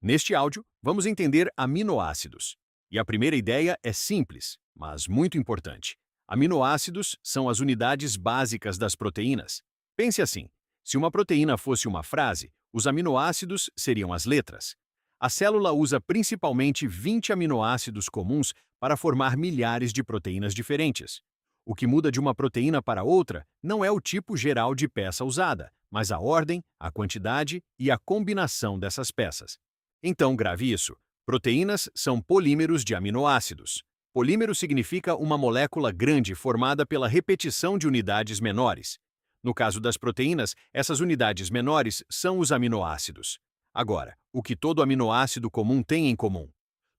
Neste áudio, vamos entender aminoácidos. E a primeira ideia é simples, mas muito importante. Aminoácidos são as unidades básicas das proteínas. Pense assim: se uma proteína fosse uma frase, os aminoácidos seriam as letras. A célula usa principalmente 20 aminoácidos comuns para formar milhares de proteínas diferentes. O que muda de uma proteína para outra não é o tipo geral de peça usada, mas a ordem, a quantidade e a combinação dessas peças. Então, grave isso. Proteínas são polímeros de aminoácidos. Polímero significa uma molécula grande formada pela repetição de unidades menores. No caso das proteínas, essas unidades menores são os aminoácidos. Agora, o que todo aminoácido comum tem em comum?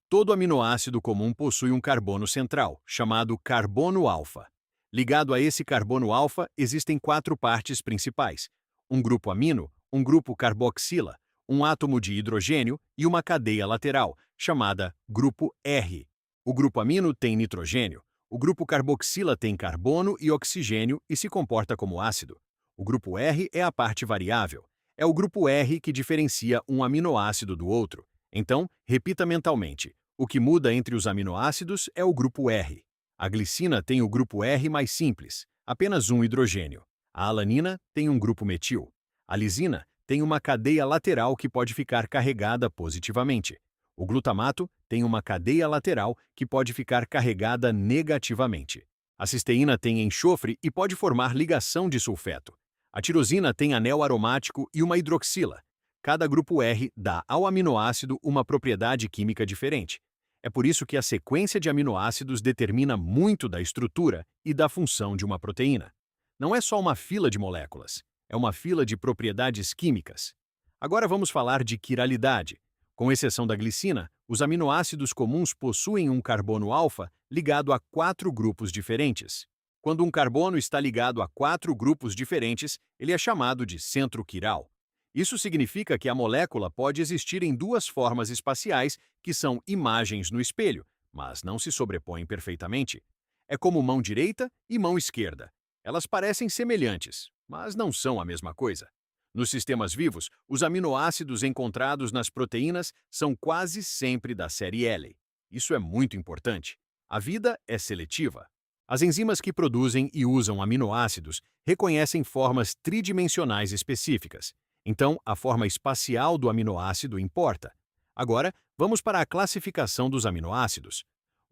Todo aminoácido comum possui um carbono central, chamado carbono alfa. Ligado a esse carbono alfa, existem quatro partes principais: um grupo amino, um grupo carboxila, um átomo de hidrogênio e uma cadeia lateral, chamada grupo R. O grupo amino tem nitrogênio, o grupo carboxila tem carbono e oxigênio e se comporta como ácido. O grupo R é a parte variável. É o grupo R que diferencia um aminoácido do outro. Então, repita mentalmente: o que muda entre os aminoácidos é o grupo R. A glicina tem o grupo R mais simples, apenas um hidrogênio. A alanina tem um grupo metil. A lisina tem uma cadeia lateral que pode ficar carregada positivamente. O glutamato tem uma cadeia lateral que pode ficar carregada negativamente. A cisteína tem enxofre e pode formar ligação de sulfeto. A tirosina tem anel aromático e uma hidroxila. Cada grupo R dá ao aminoácido uma propriedade química diferente. É por isso que a sequência de aminoácidos determina muito da estrutura e da função de uma proteína. Não é só uma fila de moléculas, é uma fila de propriedades químicas. Agora vamos falar de quiralidade. Com exceção da glicina, os aminoácidos comuns possuem um carbono alfa ligado a quatro grupos diferentes. Quando um carbono está ligado a quatro grupos diferentes, ele é chamado de centro quiral. Isso significa que a molécula pode existir em duas formas espaciais que são imagens no espelho, mas não se sobrepõem perfeitamente. É como mão direita e mão esquerda. Elas parecem semelhantes, mas não são a mesma coisa. Nos sistemas vivos, os aminoácidos encontrados nas proteínas são quase sempre da série L. Isso é muito importante. A vida é seletiva. As enzimas que produzem e usam aminoácidos reconhecem formas tridimensionais específicas. Então, a forma espacial do aminoácido importa. Agora, vamos para a classificação dos aminoácidos.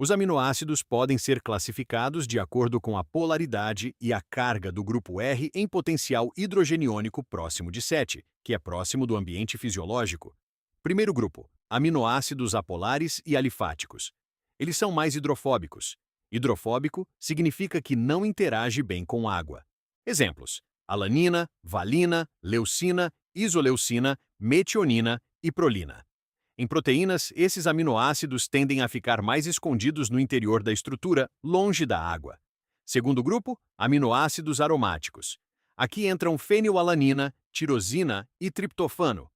Os aminoácidos podem ser classificados de acordo com a polaridade e a carga do grupo R em potencial hidrogeniônico próximo de 7, que é próximo do ambiente fisiológico. Primeiro grupo: aminoácidos apolares e alifáticos. Eles são mais hidrofóbicos. Hidrofóbico significa que não interage bem com água. Exemplos: alanina, valina, leucina, isoleucina, metionina e prolina. Em proteínas, esses aminoácidos tendem a ficar mais escondidos no interior da estrutura, longe da água. Segundo grupo, aminoácidos aromáticos. Aqui entram fenilalanina, tirosina e triptofano.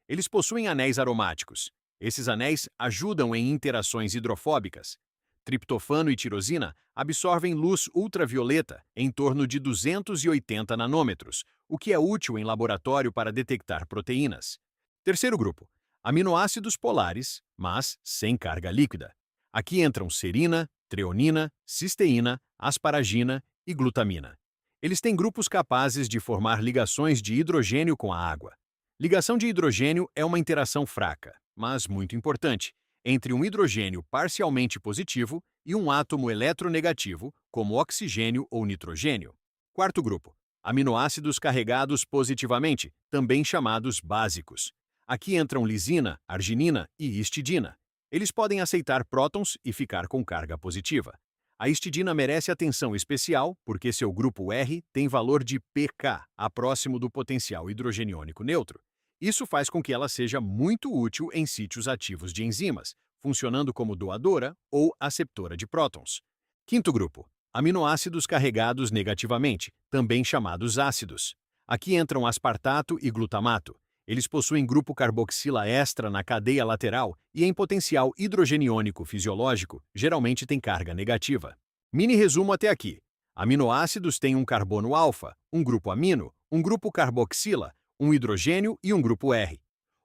Eles possuem anéis aromáticos. Esses anéis ajudam em interações hidrofóbicas. Triptofano e tirosina absorvem luz ultravioleta em torno de 280 nanômetros, o que é útil em laboratório para detectar proteínas. Terceiro grupo: aminoácidos polares, mas sem carga líquida. Aqui entram serina, treonina, cisteína, asparagina e glutamina. Eles têm grupos capazes de formar ligações de hidrogênio com a água. Ligação de hidrogênio é uma interação fraca, mas muito importante, entre um hidrogênio parcialmente positivo e um átomo eletronegativo, como oxigênio ou nitrogênio. Quarto grupo: aminoácidos carregados positivamente, também chamados básicos. Aqui entram lisina, arginina e histidina. Eles podem aceitar prótons e ficar com carga positiva. A histidina merece atenção especial porque seu grupo R tem valor de pK, próximo do potencial hidrogeniônico neutro. Isso faz com que ela seja muito útil em sítios ativos de enzimas, funcionando como doadora ou aceptora de prótons. Quinto grupo: aminoácidos carregados negativamente, também chamados ácidos. Aqui entram aspartato e glutamato. Eles possuem grupo carboxila extra na cadeia lateral e em potencial hidrogeniônico fisiológico, geralmente tem carga negativa. Mini resumo até aqui. Aminoácidos têm um carbono alfa, um grupo amino, um grupo carboxila, um hidrogênio e um grupo R.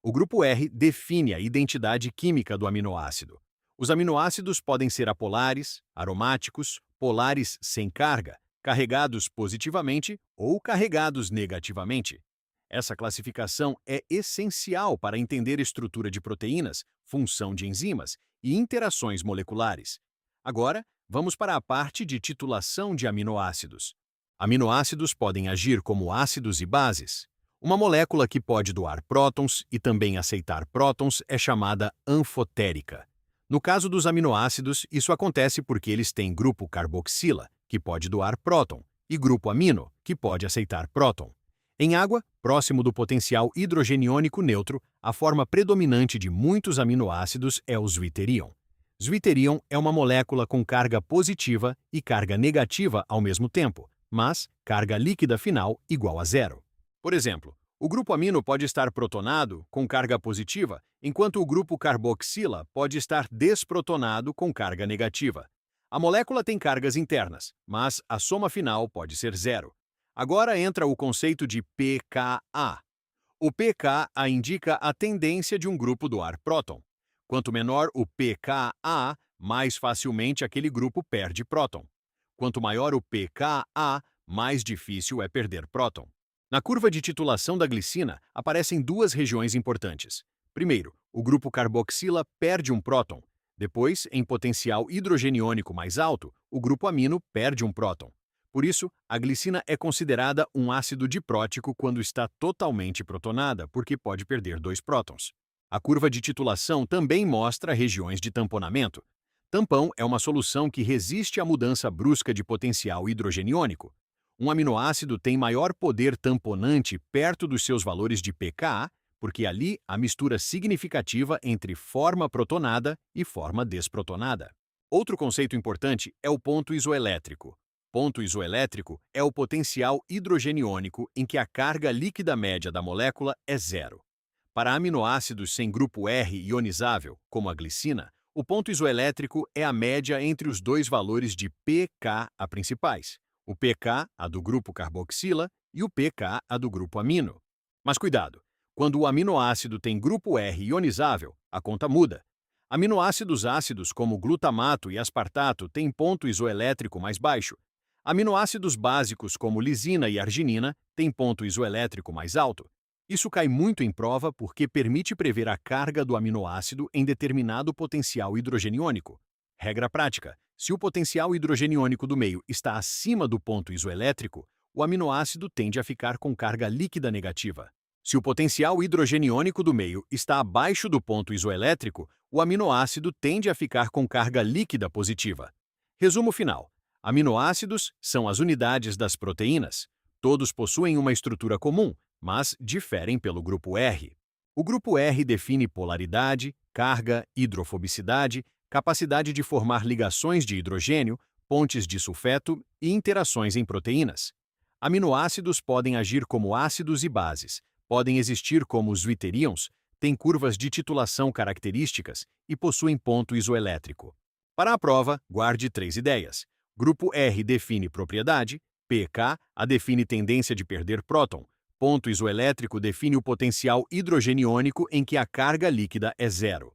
O grupo R define a identidade química do aminoácido. Os aminoácidos podem ser apolares, aromáticos, polares sem carga, carregados positivamente ou carregados negativamente. Essa classificação é essencial para entender estrutura de proteínas, função de enzimas e interações moleculares. Agora, vamos para a parte de titulação de aminoácidos. Aminoácidos podem agir como ácidos e bases. Uma molécula que pode doar prótons e também aceitar prótons é chamada anfotérica. No caso dos aminoácidos, isso acontece porque eles têm grupo carboxila, que pode doar próton, e grupo amino, que pode aceitar próton. Em água, próximo do potencial hidrogeniônico neutro, a forma predominante de muitos aminoácidos é o zwitterion. Zwitterion é uma molécula com carga positiva e carga negativa ao mesmo tempo, mas carga líquida final igual a zero. Por exemplo, o grupo amino pode estar protonado com carga positiva, enquanto o grupo carboxila pode estar desprotonado com carga negativa. A molécula tem cargas internas, mas a soma final pode ser zero. Agora entra o conceito de pKa. O pKa indica a tendência de um grupo doar próton. Quanto menor o pKa, mais facilmente aquele grupo perde próton. Quanto maior o pKa, mais difícil é perder próton. Na curva de titulação da glicina, aparecem duas regiões importantes. Primeiro, o grupo carboxila perde um próton. Depois, em potencial hidrogeniônico mais alto, o grupo amino perde um próton. Por isso, a glicina é considerada um ácido diprótico quando está totalmente protonada, porque pode perder 2 prótons. A curva de titulação também mostra regiões de tamponamento. Tampão é uma solução que resiste à mudança brusca de potencial hidrogeniônico. Um aminoácido tem maior poder tamponante perto dos seus valores de pKa, porque ali há mistura significativa entre forma protonada e forma desprotonada. Outro conceito importante é o ponto isoelétrico. Ponto isoelétrico é o potencial hidrogeniônico em que a carga líquida média da molécula é zero. Para aminoácidos sem grupo R ionizável, como a glicina, o ponto isoelétrico é a média entre os dois valores de pKa principais. O pK, a do grupo carboxila, e o pK, a do grupo amino. Mas cuidado, quando o aminoácido tem grupo R ionizável, a conta muda. Aminoácidos ácidos como glutamato e aspartato têm ponto isoelétrico mais baixo. Aminoácidos básicos como lisina e arginina têm ponto isoelétrico mais alto. Isso cai muito em prova porque permite prever a carga do aminoácido em determinado potencial hidrogeniônico. Regra prática: se o potencial hidrogeniônico do meio está acima do ponto isoelétrico, o aminoácido tende a ficar com carga líquida negativa. Se o potencial hidrogeniônico do meio está abaixo do ponto isoelétrico, o aminoácido tende a ficar com carga líquida positiva. Resumo final: aminoácidos são as unidades das proteínas. Todos possuem uma estrutura comum, mas diferem pelo grupo R. O grupo R define polaridade, carga, hidrofobicidade, capacidade de formar ligações de hidrogênio, pontes de sulfeto e interações em proteínas. Aminoácidos podem agir como ácidos e bases, podem existir como zwitterions, têm curvas de titulação características e possuem ponto isoelétrico. Para a prova, guarde 3 ideias. Grupo R define propriedade, pK a define tendência de perder próton, ponto isoelétrico define o potencial hidrogeniônico em que a carga líquida é zero.